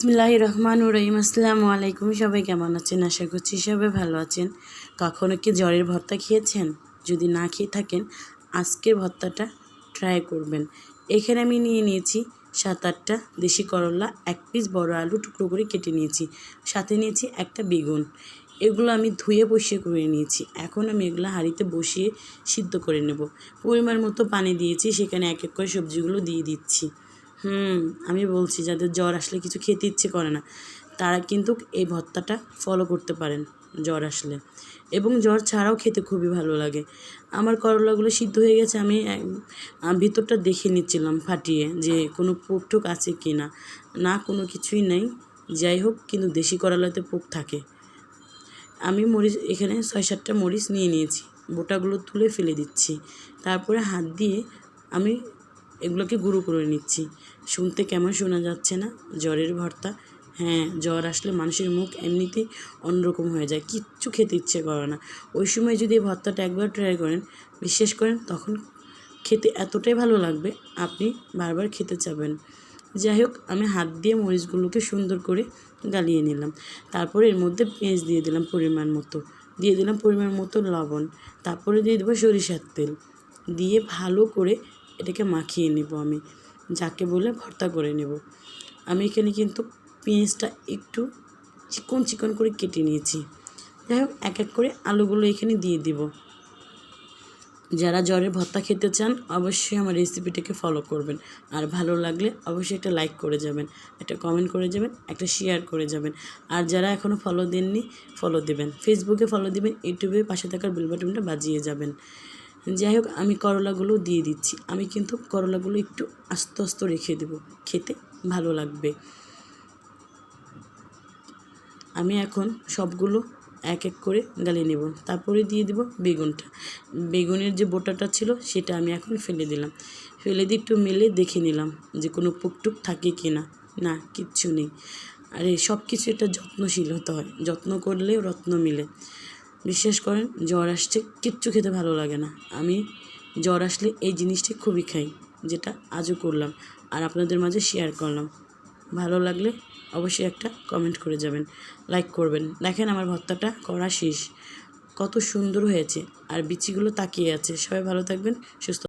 বিসমিল্লাহির রহমানির রহিম। আসসালামু আলাইকুম। সবাই কেমন আছেন? আশা করছি সবাই ভালো আছেন। কখনো কি জ্বরের ভর্তা খেয়েছেন? যদি না খেয়ে থাকেন, আজকের ভর্তাটা ট্রাই করবেন। এখানে আমি নিয়ে নিয়েছি 7-8টা দেশি করলা, 1 পিস বড় আলু টুকরো করে কেটে নিয়েছি, সাথে নিয়েছি একটা বেগুন। এগুলো আমি ধুয়ে পরিষ্কার করে নিয়েছি। এখন আমি এগুলো হাঁড়িতে বসিয়ে সিদ্ধ করে নেব। পরিমাণ মতো পানি দিয়েছি, সেখানে এক এক করে সবজিগুলো দিয়ে দিচ্ছি। আমি বলছি যাদের জ্বর আসলে কিছু খেতে ইচ্ছে করে না, তারা কিন্তু এই ভর্তাটা ফলো করতে পারেন জ্বর আসলে, এবং জ্বর ছাড়াও খেতে খুবই ভালো লাগে। আমার করলাগুলো সিদ্ধ হয়ে গেছে। আমি ভিতরটা দেখে নিচ্ছিলাম ফাটিয়ে যে কোনো পোক টোক আছে কি না। না, কোনো কিছুই নেই। যাই হোক, কিন্তু দেশি করলাতে পোক থাকে। আমি মরিচ এখানে 6-7টা মরিচ নিয়ে নিয়েছি, বোটাগুলো তুলে ফেলে দিচ্ছি। তারপরে হাত দিয়ে আমি এগুলোকে গুঁড়ো করে নিচ্ছি। শুনতে কেমন শোনা যাচ্ছে না? জ্বরের ভর্তা। হ্যাঁ, জ্বর আসলে মানুষের মুখ এমনিতেই অন্যরকম হয়ে যায়, কিচ্ছু খেতে ইচ্ছে করে না। ওই সময় যদি এই ভর্তাটা একবার ট্রাই করেন, বিশ্বাস করেন, তখন খেতে এতটাই ভালো লাগবে, আপনি বারবার খেতে চাবেন। যাই হোক, আমি হাত দিয়ে মরিচগুলোকে সুন্দর করে গালিয়ে নিলাম। তারপরে এর মধ্যে পেঁয়াজ দিয়ে দিলাম পরিমাণ মতো, দিয়ে দিলাম পরিমাণ মতো লবণ, তারপরে দিয়ে দেবো সরিষার তেল, দিয়ে ভালো করে এটাকে মাখিয়ে নেব। আমি যাকে বলে ভর্তা করে নেব। আমি এখানে কিন্তু পেঁয়াজটা একটু চিকন চিকন করে কেটে নিয়েছি। যাই হোক, এক এক করে আলুগুলো এখানে দিয়ে দিব। যারা জ্বরের ভর্তা খেতে চান, অবশ্যই আমার রেসিপিটাকে ফলো করবেন। আর ভালো লাগলে অবশ্যই একটা লাইক করে যাবেন, একটা কমেন্ট করে যাবেন, একটা শেয়ার করে যাবেন। আর যারা এখনও ফলো দেননি, ফলো দেবেন। ফেসবুকে ফলো দিবেন, ইউটিউবে পাশে থাকার বেল বাটনটা বাজিয়ে যাবেন। যাই হোক, আমি করলাগুলো দিয়ে দিচ্ছি। আমি কিন্তু করলাগুলো একটু আস্তে আস্তে রেখে দেবো, খেতে ভালো লাগবে। আমি এখন সবগুলো এক এক করে গালিয়ে নেব। তারপরে দিয়ে দেব বেগুনটা। বেগুনের যে বোটাটা ছিল সেটা আমি এখন ফেলে দিলাম। ফেলে দিয়ে একটু মেলে দেখে নিলাম যে কোনো পুকটুক থাকে কি না। না, কিচ্ছু নেই। আর এই সব কিছু একটা যত্নশীল হতে হয়, যত্ন করলে রত্ন মিলে। বিশ্বাস করেন, জ্বর আসছে কিচ্ছু খেতে ভালো লাগে না। আমি জ্বর আসলে এই জিনিসটি খুবই খাই, যেটা আজও করলাম আর আপনাদের মাঝে শেয়ার করলাম। ভালো লাগলে অবশ্যই একটা কমেন্ট করে যাবেন, লাইক করবেন। দেখেন আমার ভর্তাটা করা শেষ, কত সুন্দর হয়েছে, আর বিচিগুলো তাকিয়ে আছে। সবাই ভালো থাকবেন, সুস্থ